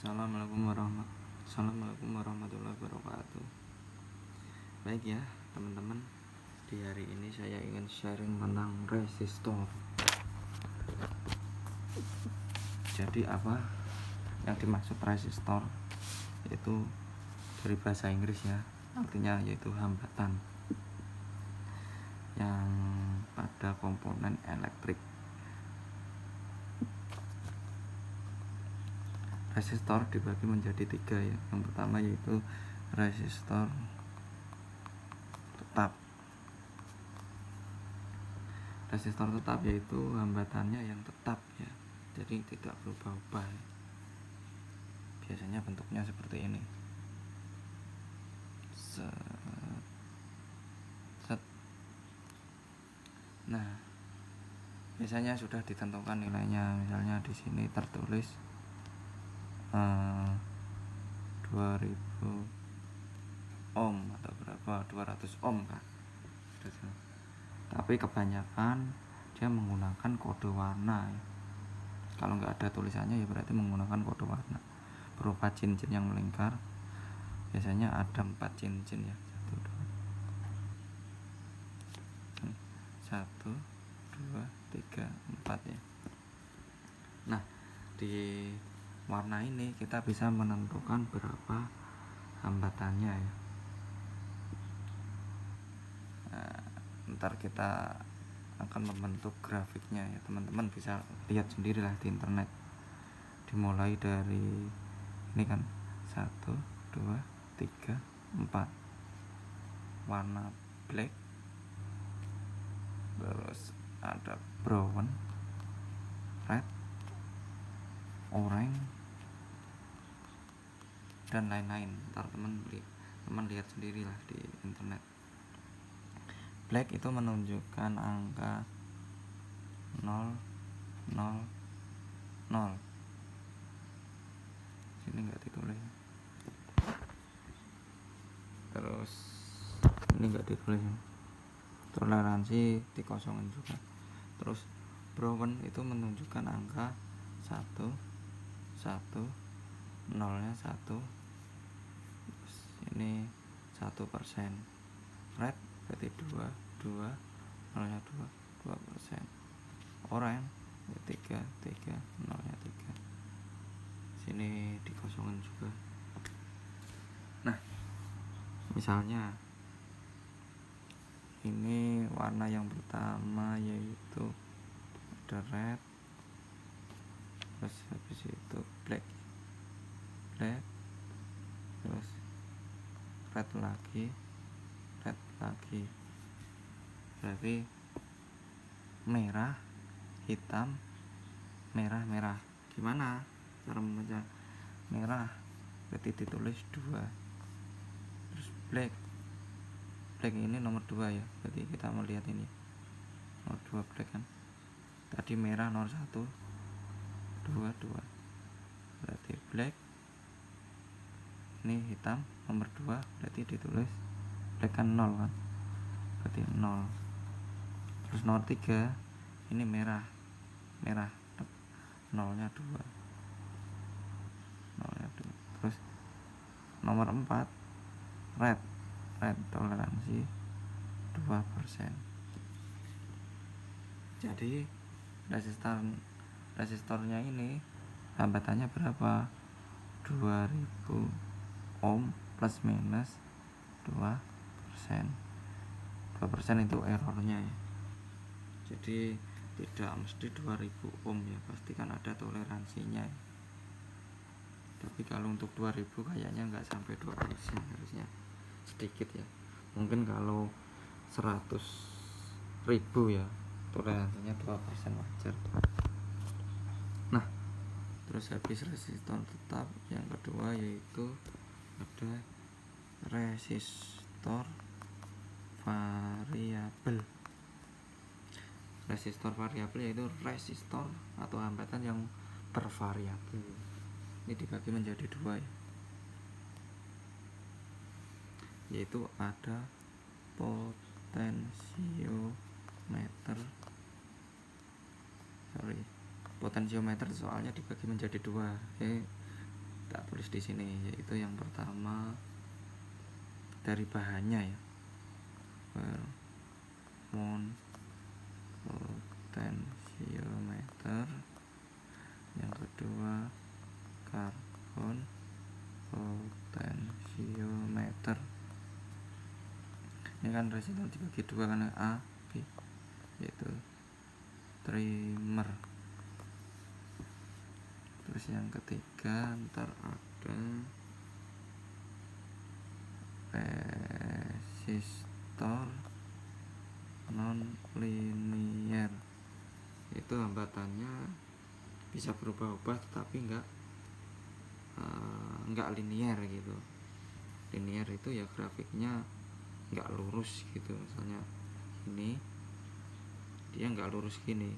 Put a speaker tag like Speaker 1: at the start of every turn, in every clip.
Speaker 1: Assalamualaikum warahmatullahi wabarakatuh. Baik ya teman-teman, di hari ini saya ingin sharing tentang resistor. Jadi apa yang dimaksud resistor? Yaitu dari bahasa Inggris ya, artinya yaitu hambatan yang pada komponen elektrik. Resistor dibagi menjadi 3 ya. Yang pertama yaitu resistor tetap. Resistor tetap yaitu hambatannya yang tetap ya, jadi tidak berubah-ubah. Biasanya bentuknya seperti ini. Nah, biasanya sudah ditentukan nilainya. Misalnya di sini tertulis 2000 ohm atau berapa, 200 ohm kan. Tapi kebanyakan dia menggunakan kode warna ya. Kalau nggak ada tulisannya ya berarti menggunakan kode warna berupa cincin yang melingkar. Biasanya ada 4 cincin ya, 1, 2, 3, 4 ya. Nah, di warna ini kita bisa menentukan berapa hambatannya ya. Ntar kita akan membentuk grafiknya ya, teman-teman bisa lihat sendirilah di internet. Dimulai dari ini kan 1, 2, 3, 4 warna black, terus ada brown, red, orange, dan lain-lain. Ntar teman lihat sendirilah di internet. Black itu menunjukkan angka 0, 0, 0. Sini nggak ditulis. Terus ini nggak ditulis. Toleransi dikosongin juga. Terus brown itu menunjukkan angka 1, 1, 0-nya 1. Terus ini 1%. Red berarti 2, 0-nya 2, 2%. Orange 3, 0-nya 3. Sini dikosongin juga. Nah, misalnya ini warna yang pertama yaitu ada red, terus habis itu black, terus red lagi, berarti merah, hitam, merah. Gimana cara membaca merah? Berarti ditulis 2. Terus black ini nomor 2 ya, berarti kita melihat ini nomor 2 black kan. Tadi merah nomor 1, 2, berarti black. Ini hitam nomor 2, berarti ditulis black kan 0 kan, berarti 0. Terus nomor 3 ini merah 0-nya 2. Terus nomor 4 red toleransi 2%. Jadi resistornya ini hambatannya berapa? 2000 ohm plus minus 2%. 2% itu errornya ya. Jadi tidak mesti 2000 ohm ya, pasti kan ada toleransinya ya. Tapi kalau untuk 2000 kayaknya nggak sampai 2%, harusnya sedikit ya. Mungkin kalau 100.000 ya toleransinya 2% wajar. Nah, terus habis resistor tetap, yang kedua yaitu ada resistor variabel. Resistor variabel yaitu resistor atau hambatan yang bervariabel. Ini dibagi menjadi 2 ya, yaitu ada potensiometer soalnya dibagi menjadi 2. tak tulis di sini, yaitu yang pertama dari bahannya ya, Vermont potentiometer, yang kedua karbon potentiometer. Ini kan resistan dibagi dua karena A, B, yaitu trimer. Terus yang ketiga ntar ada resistor non linear, itu hambatannya bisa berubah-ubah tetapi nggak linear gitu. Linear itu ya grafiknya nggak lurus gitu, misalnya ini dia nggak lurus gini,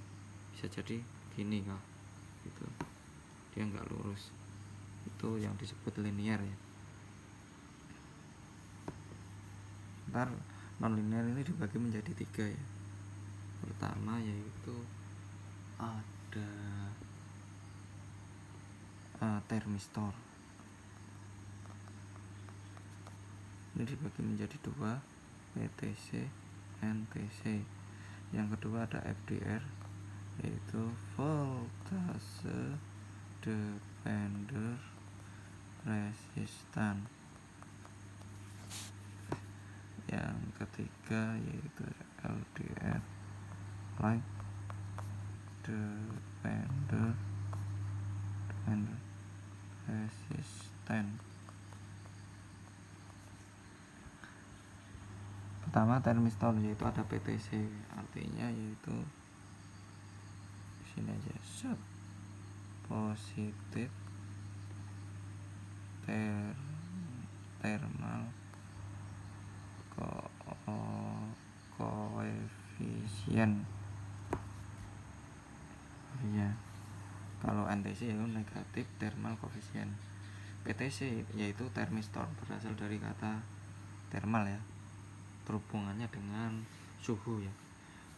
Speaker 1: bisa jadi gini kah gitu, dia nggak lurus, itu yang disebut linear ya. Ntar non linear ini dibagi menjadi tiga ya. Pertama yaitu ada termistor, ini dibagi menjadi dua, PTC, NTC. Yang kedua ada FDR, yaitu voltase dependent resistant. Yang ketiga yaitu LDR, light dependent resistant. Pertama termistor, yaitu ada PTC, artinya yaitu sini aja, set positif thermal koefisien ya. Kalau NTC yaitu negatif thermal koefisien. PTC yaitu termistor, berasal dari kata thermal ya, berhubungannya dengan suhu ya,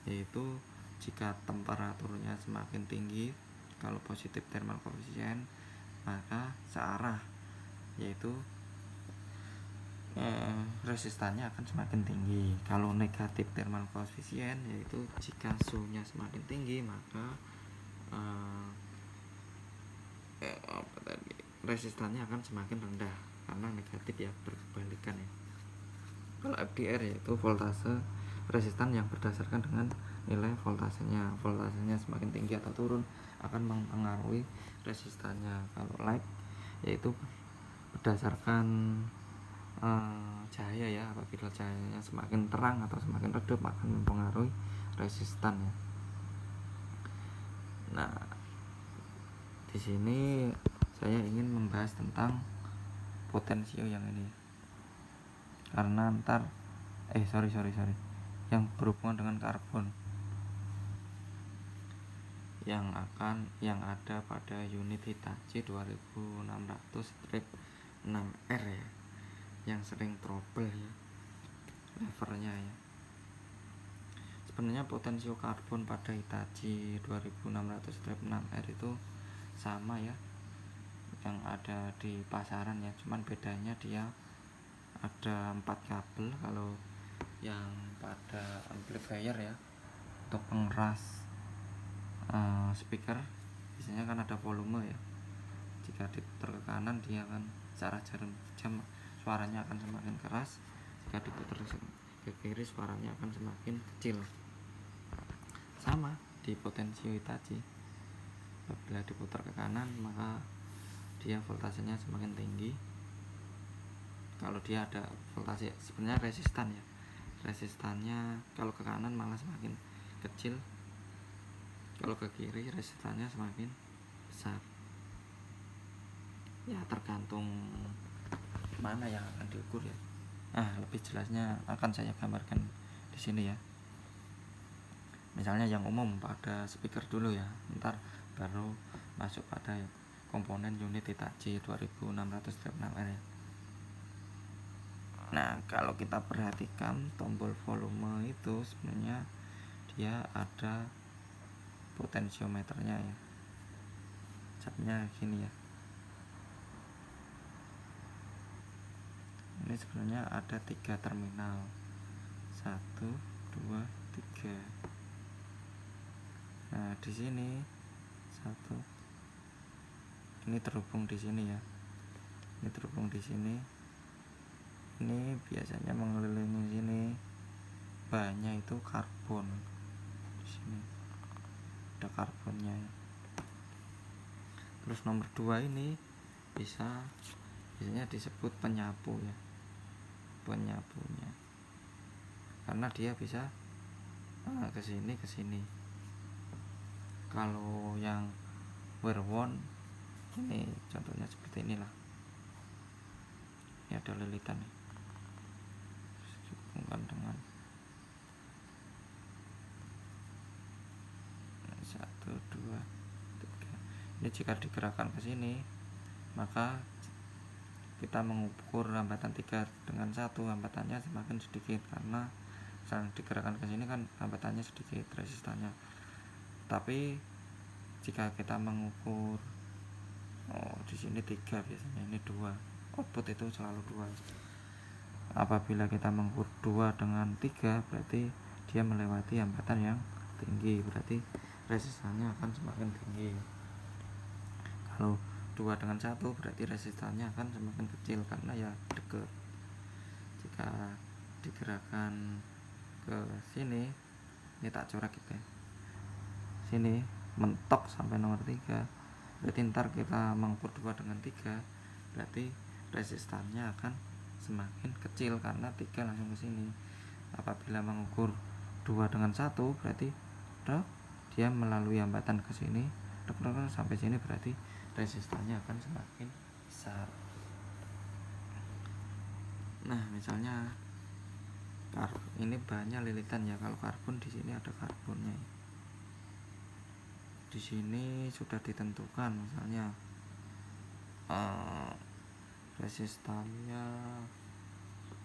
Speaker 1: yaitu jika temperaturnya semakin tinggi, kalau positif thermal koefisien maka searah, yaitu resistannya akan semakin tinggi. Kalau negatif thermal koefisien yaitu jika suhunya semakin tinggi maka resistannya akan semakin rendah, karena negatif ya, berkebalikan ya. Kalau FDR yaitu voltase resistan yang berdasarkan dengan nilai voltasenya. Voltasenya semakin tinggi atau turun akan mempengaruhi resistannya. Kalau light yaitu berdasarkan cahaya ya, apabila cahayanya semakin terang atau semakin redup akan mempengaruhi resistan ya. Nah, di sini saya ingin membahas tentang potensio yang ini, karena ntar sorry yang berhubungan dengan karbon yang ada pada unit Hitachi 2600-6R ya, yang sering trouble ya levernya ya. Sebenarnya potensio karbon pada Hitachi 2600-6R itu sama ya, yang ada di pasaran ya, cuman bedanya dia ada 4 kabel. Kalau yang pada amplifier ya, untuk pengeras speaker biasanya kan ada volume ya, jika diputar ke kanan dia akan searah jarum jam, suaranya akan semakin keras, jika diputar ke kiri suaranya akan semakin kecil. Sama di potensio Hitachi, apabila diputar ke kanan maka dia voltasenya semakin tinggi, kalau dia ada voltase sebenarnya resistan ya, resistannya kalau ke kanan malah semakin kecil, kalau ke kiri resistannya semakin besar ya, tergantung mana yang akan diukur ya. Lebih jelasnya akan saya gambarkan di sini ya. Misalnya yang umum pada speaker dulu ya, ntar baru masuk pada komponen unit Hitachi 2600-6R ya. Nah, kalau kita perhatikan tombol volume itu sebenarnya dia ada potensiometernya ya, catnya gini ya. sebenarnya ada 3 terminal, 1 2 3. Nah di sini satu ini terhubung di sini ya, ini terhubung di sini. Ini biasanya mengelilingi sini, bahannya itu karbon. Di sini ada karbonnya ya. Terus nomor 2 ini biasanya disebut penyapu ya, penyapunya, karena dia bisa ke sini. Kalau yang werewolf ini contohnya seperti inilah. Ini ada lilitan nih, hubungkan dengan 1 2 3. Ini jika digerakkan ke sini, maka kita mengukur hambatan 3 dengan 1, hambatannya semakin sedikit, karena misalnya digerakkan ke sini kan hambatannya sedikit, resistannya. Tapi jika kita mengukur di sini 3, biasanya ini 2, output itu selalu 2. Apabila kita mengukur 2 dengan 3, berarti dia melewati hambatan yang tinggi, berarti resistannya akan semakin tinggi. Kalau 2 dengan 1 berarti resistannya akan semakin kecil, karena ya dekat. Jika digerakkan ke sini, ini tak coret gitu ya, sini mentok sampai nomor 3, berarti ntar kita mengukur 2 dengan 3, berarti resistannya akan semakin kecil karena 3 langsung ke sini. Apabila mengukur 2 dengan 1, berarti dia melalui hambatan ke sini sampai sini, berarti resistannya akan semakin besar. Nah misalnya ini bahannya lilitan ya, kalau karbon di sini ada karbonnya. Di sini sudah ditentukan, misalnya resistannya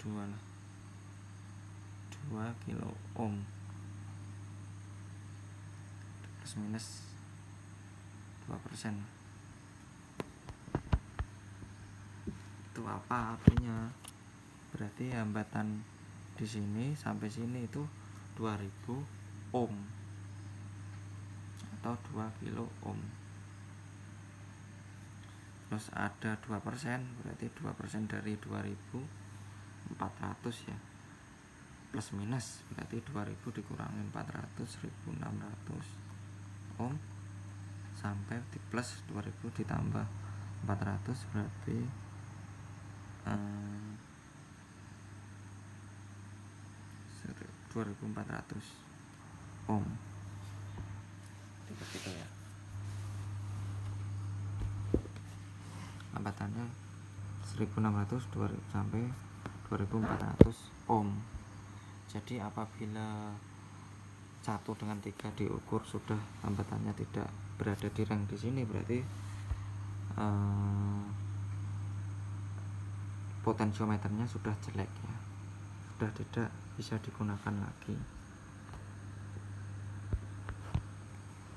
Speaker 1: 2 kilo ohm, plus minus 2%. Itu apa artinya? Berarti hambatan di sini sampai sini itu 2000 ohm atau 2 kilo ohm. Terus ada 2%, berarti 2% dari 2400 ya, plus minus berarti 2000 dikurangi 400, 1600 ohm, sampai di plus 2000 ditambah 400 berarti 2400 ohm. Gitu ya. Hambatannya 1600 sampai 2400 ohm. Jadi apabila 1 dengan 3 diukur sudah hambatannya tidak berada di rank di sini, berarti potensiometernya sudah jelek ya, sudah tidak bisa digunakan lagi.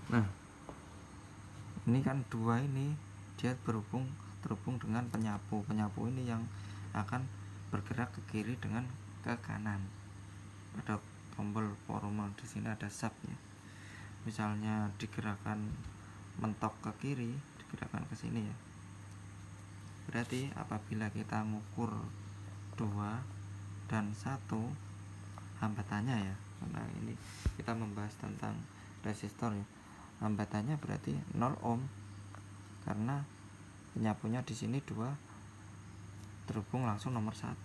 Speaker 1: Nah ini kan 2 ini dia terhubung dengan penyapu ini yang akan bergerak ke kiri dengan ke kanan. Pada tombol volume di sini ada sub ya. Misalnya digerakkan mentok ke kiri, digerakkan ke sini ya, berarti apabila kita ngukur 2 dan 1 hambatannya ya, karena ini kita membahas tentang resistor ya, hambatannya berarti 0 ohm, karena penyapunya di sini 2 terhubung langsung nomor 1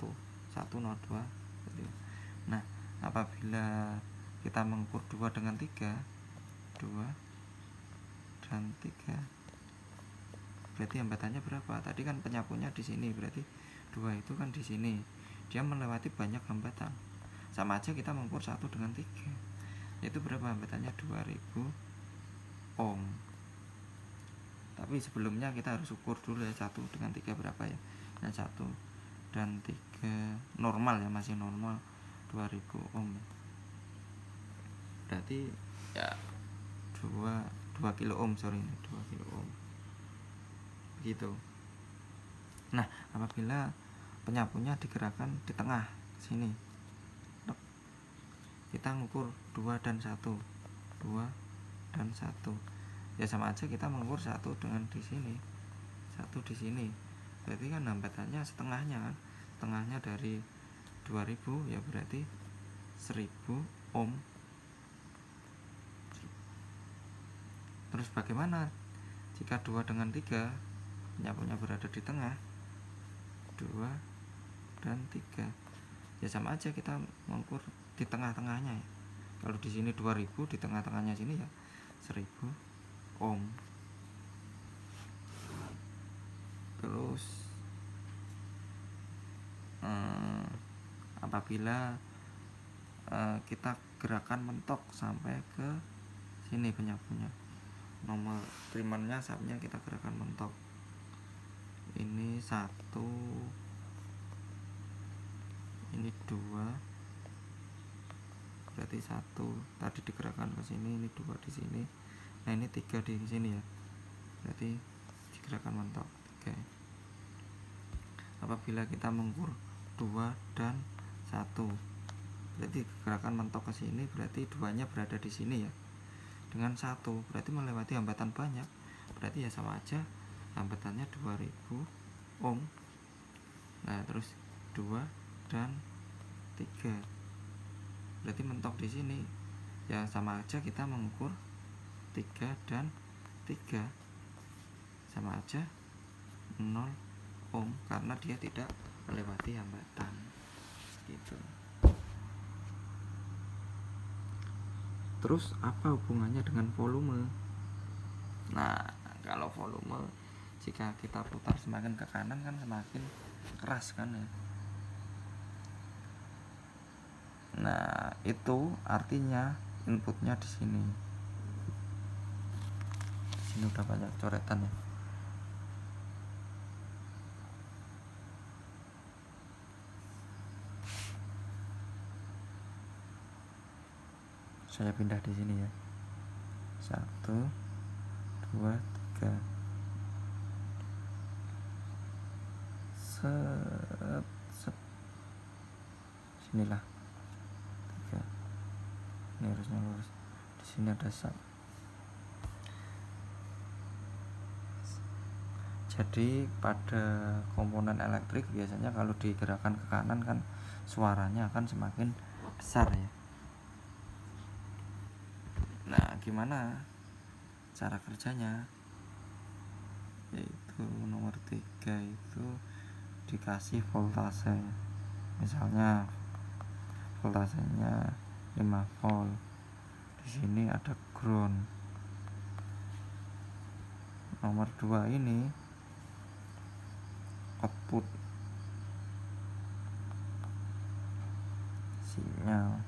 Speaker 1: nomor 2. Nah apabila kita mengukur 2 dengan 3, 2 dan 3, berarti hambatannya berapa? Tadi kan penyapunya di sini, berarti 2 itu kan di sini, dia melewati banyak hambatan. Sama aja kita mengukur 1 dengan 3, itu berapa hambatannya? 2000 ohm. Tapi sebelumnya kita harus ukur dulu ya, 1 dengan 3 berapa ya. Nah 1 dan 3 normal ya, masih normal 2000 ohm. Berarti ya 2 kilo ohm, 2 kilo ohm begitu. Nah apabila penyapunya digerakkan di tengah sini. Kita ngukur 2 dan 1, 2 dan 1. Ya sama aja kita mengukur 1 dengan di sini, 1 di sini. Berarti kan hambatannya setengahnya kan. Setengahnya dari 2000 ya berarti 1000 ohm. Terus bagaimana jika 2 dengan 3, penyapunya berada di tengah, 2 dan 3. Ya sama aja kita mengukur di tengah-tengahnya ya. Kalau di sini 2000, di tengah-tengahnya sini ya 1000 ohm. Terus apabila kita gerakan mentok sampai ke sini penyapunya, nomor primernya subnya kita gerakan mentok, ini 1, ini 2, berarti 1 tadi digerakkan ke sini, ini 2 di sini, nah ini 3 di sini ya, berarti digerakkan mentok 3. Apabila kita mengukur 2 dan 1, berarti gerakan mentok ke sini, berarti 2-nya berada di sini ya. Dengan 1 berarti melewati hambatan banyak, berarti ya sama aja hambatannya 2000 ohm. Nah terus 2 dan 3, berarti mentok di sini ya sama aja kita mengukur 3 dan 3, sama aja 0 ohm karena dia tidak melewati hambatan gitu. Terus apa hubungannya dengan volume? Nah kalau volume, jika kita putar semakin ke kanan kan semakin keras kan ya. Nah itu artinya inputnya di sini. Di sini udah banyak coretan ya. Saya pindah di sini ya. 1, 2, 3. Set. Sinilah 3. Ini harusnya lurus. Di sini ada sub. Jadi pada komponen elektrik biasanya kalau digerakkan ke kanan kan suaranya akan semakin besar ya. Nah gimana cara kerjanya? Yaitu nomor 3 itu dikasih voltase, misalnya voltasenya 5 volt. Di sini ada ground. Nomor 2 ini output sinyal.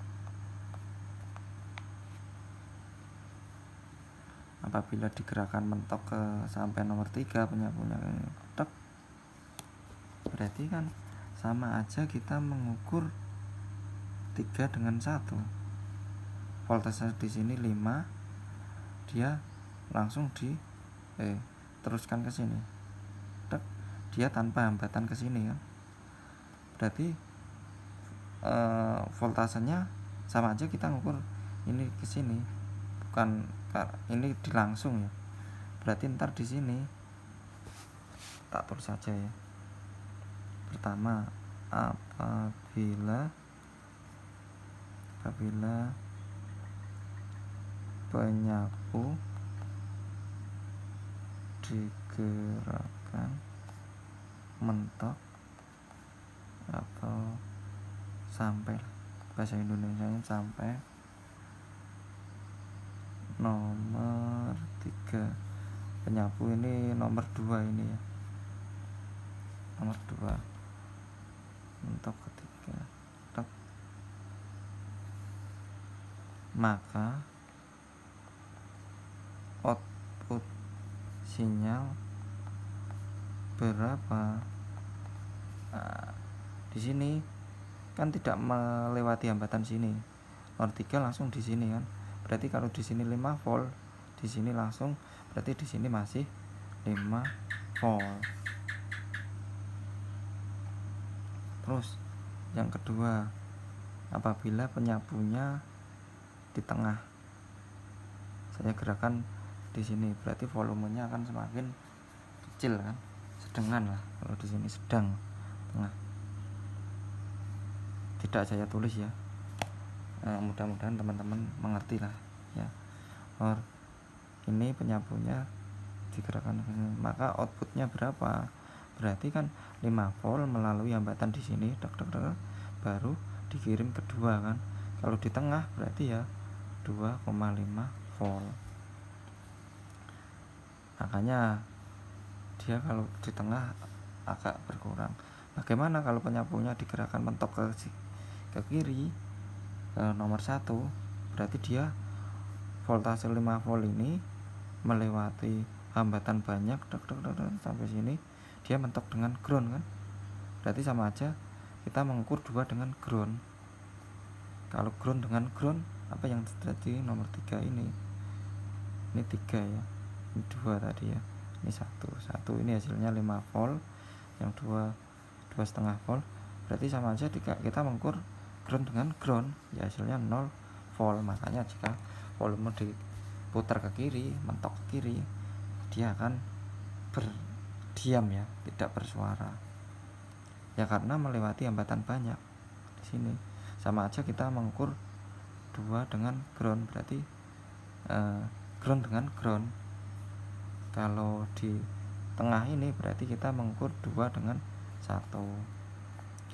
Speaker 1: Apabila digerakkan mentok ke sampai nomor 3 penyapunya tek, berarti kan sama aja kita mengukur 3 dengan 1. Voltase di sini 5, dia langsung teruskan ke sini. Tek, dia tanpa hambatan ke sini kan. Berarti voltasenya sama aja kita ngukur ini ke sini, bukan ini dilangsung ya. Berarti ntar di sini tak tulis saja ya. Pertama, apabila penyapu digerakkan mentok atau sampai, bahasa Indonesianya sampai nomor 3. Penyapu ini nomor 2 ini ya, nomor 2 mentok ketiga tek, maka output sinyal berapa? Nah, di sini kan tidak melewati hambatan sini. Nomor 3 langsung di sini kan. Berarti kalau di sini 5 volt, di sini langsung, berarti di sini masih 5 volt. Terus yang kedua, apabila penyapunya di tengah, saya gerakan di sini, berarti volumenya akan semakin kecil kan, sedengan lah. Kalau di sini sedang tengah, tidak saya tulis ya, mudah-mudahan teman-teman mengerti lah ya. Ini penyapunya digerakkan, maka outputnya berapa? Berarti kan 5 volt melalui hambatan di sini, baru dikirim kedua kan. Kalau di tengah berarti ya 2,5 volt. Makanya dia kalau di tengah agak berkurang. Bagaimana kalau penyapunya digerakkan mentok ke kiri, ke nomor 1, berarti dia voltase 5 volt ini melewati hambatan banyak sampai sini, dia mentok dengan ground kan. Berarti sama aja kita mengukur 2 dengan ground. Kalau ground dengan ground, apa yang terjadi? Nomor 3 ini 3 ya, ini 2 tadi ya, ini 1 ini hasilnya 5 volt, yang 2,5 volt. Berarti sama aja kita mengukur ground dengan ground, ya hasilnya 0 volt. Makanya jika volume diputar ke kiri, mentok ke kiri, dia akan berdiam ya, tidak bersuara ya, karena melewati hambatan banyak di sini. Sama aja kita mengukur 2 dengan ground, berarti ground dengan ground. Kalau di tengah ini berarti kita mengukur 2 dengan 1.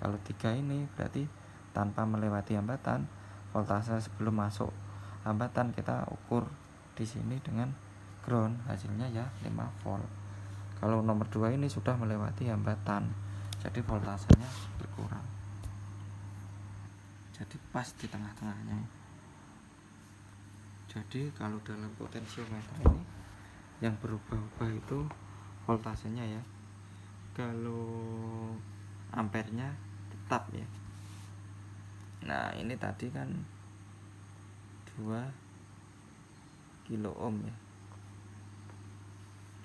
Speaker 1: Kalau 3 ini berarti tanpa melewati hambatan, voltase sebelum masuk hambatan kita ukur di sini dengan ground, hasilnya ya 5 volt. Kalau nomor 2 ini sudah melewati hambatan, jadi voltasenya berkurang, jadi pas di tengah-tengahnya. Jadi kalau dalam potensiometer ini yang berubah-ubah itu voltasenya ya. Kalau ampernya tetap ya. Nah ini tadi kan 2 kilo ohm ya,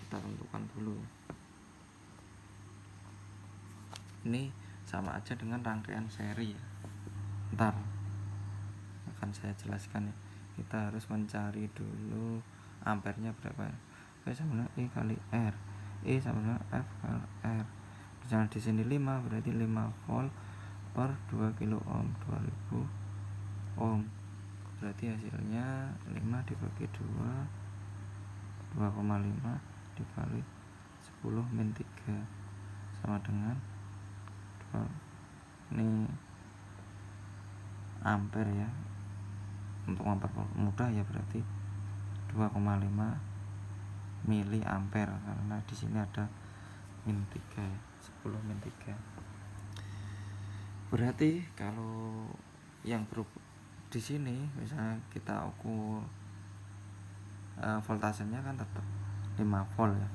Speaker 1: kita tentukan dulu. Ini sama aja dengan rangkaian seri ya. Ntar akan saya jelaskan ya. Kita harus mencari dulu ampernya berapa ya. P sama dengan E kali R, E sama dengan F kali R. Misalnya di sini 5, berarti 5 volt per 2 kilo ohm, 2000 ohm. Berarti hasilnya 5 dibagi 2, 2,5 dikali 10 min 3 sama dengan 2. Ini ampere ya, untuk mempermudah ya, berarti 2,5 mili ampere, karena di sini ada min 3 ya, 10 min 3. Berarti kalau yang di sini misalnya kita ukur voltasenya kan tetap 5 volt ya,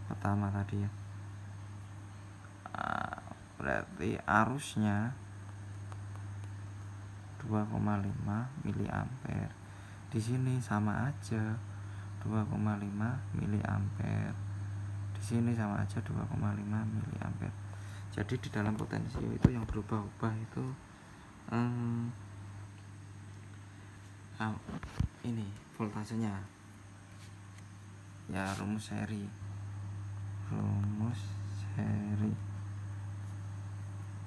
Speaker 1: pertama tadi ya. Berarti arusnya 2,5 mili ampere. Di sini sama aja 2,5 mili ampere. Di sini sama aja 2,5 mili ampere. Jadi di dalam potensio itu yang berubah-ubah itu ini voltasenya ya, rumus seri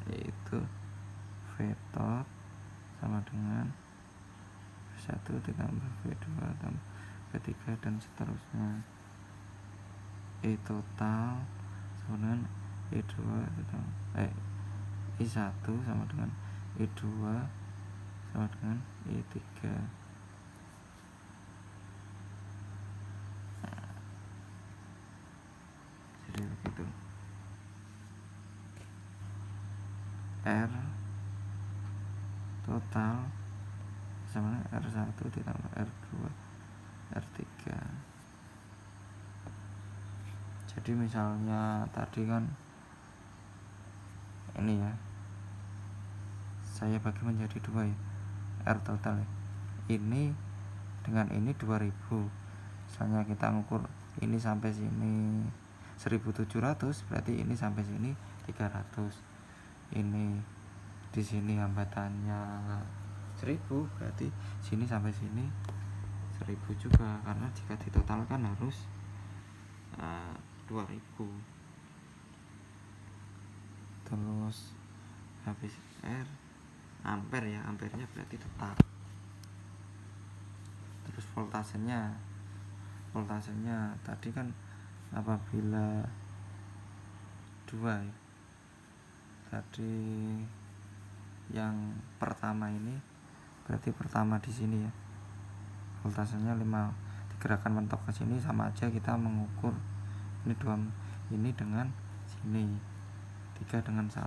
Speaker 1: yaitu V sama dengan V1 ditambah V2 tambah V3 dan seterusnya. E total sama dengan E2 E1 sama dengan E2 sama dengan E3. Jadi begitu. R total sama dengan R1 ditambah R2 R3. Jadi misalnya tadi kan ini ya, saya bagi menjadi 2 ya, R total ya. Ini dengan ini 2000. Misalnya kita ngukur ini sampai sini 1700, berarti ini sampai sini 300. ini di sini hambatannya 1000, berarti sini sampai sini 1000 juga, karena jika ditotalkan harus 2000. Terus habis R ampere ya, ampernya berarti tetap. Terus voltasenya tadi kan apabila 2 ya, tadi yang pertama ini berarti pertama di sini ya, voltasenya 5, digerakkan mentok ke sini, sama aja kita mengukur ini 2 ini dengan sini, 3 dengan 1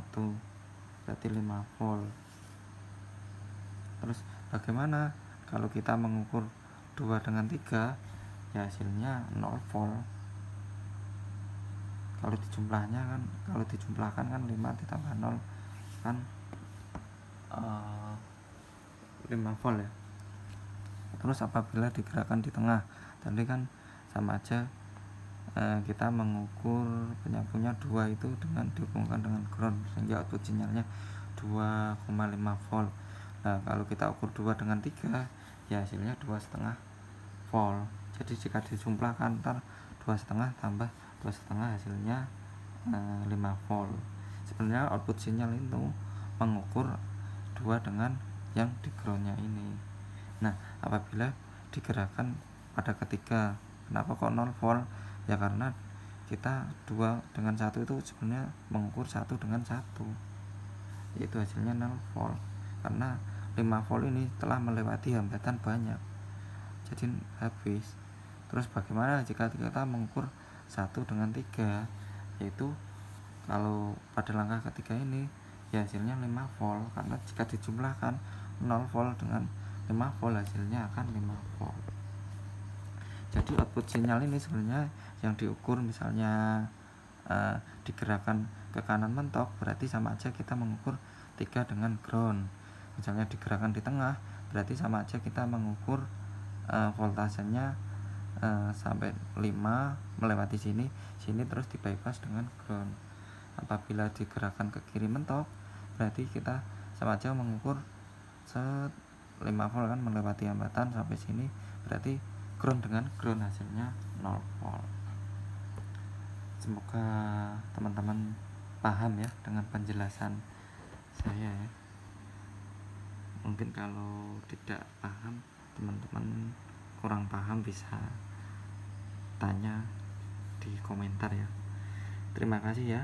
Speaker 1: berarti 5 volt. Terus bagaimana kalau kita mengukur 2 dengan 3, ya hasilnya 0 volt. Kalau dijumlahkan kan 5 ditambah 0 kan 5 volt ya. Terus apabila digerakkan di tengah, tadi kan sama aja kita mengukur penyambungnya 2 itu dengan dihubungkan dengan ground, sehingga output sinyalnya 2,5 volt. Nah kalau kita ukur 2 dengan 3, ya hasilnya 2,5 volt. Jadi jika dijumlahkan ntar 2,5 tambah 2,5 hasilnya 5 volt. Sebenarnya output sinyal itu mengukur 2 dengan yang di groundnya ini. Nah apabila digerakkan pada ketiga, kenapa kok 0 volt? Ya karena kita 2 dengan 1 itu sebenarnya mengukur 1 dengan 1, yaitu hasilnya 0 volt. Karena 5 volt ini telah melewati hambatan banyak, jadi habis. Terus bagaimana jika kita mengukur 1 dengan 3, yaitu kalau pada langkah ketiga ini ya hasilnya 5 volt, karena jika dijumlahkan 0 volt dengan 5 volt hasilnya akan 5 volt. Jadi output sinyal ini sebenarnya yang diukur misalnya digerakkan ke kanan mentok, berarti sama aja kita mengukur 3 dengan ground. Misalnya digerakkan di tengah, berarti sama aja kita mengukur voltasenya sampai 5 melewati sini terus di bypass dengan ground. Apabila digerakkan ke kiri mentok, berarti kita sama aja mengukur 5 volt kan melewati hambatan sampai sini, berarti ground dengan ground hasilnya 0 volt. Semoga teman-teman paham ya dengan penjelasan saya ya. Mungkin kalau tidak paham, teman-teman kurang paham, bisa tanya di komentar ya. Terima kasih ya.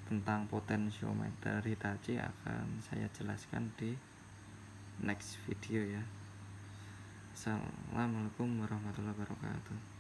Speaker 1: Tentang potentiometer Hitachi akan saya jelaskan di next video ya. Assalamualaikum warahmatullahi wabarakatuh.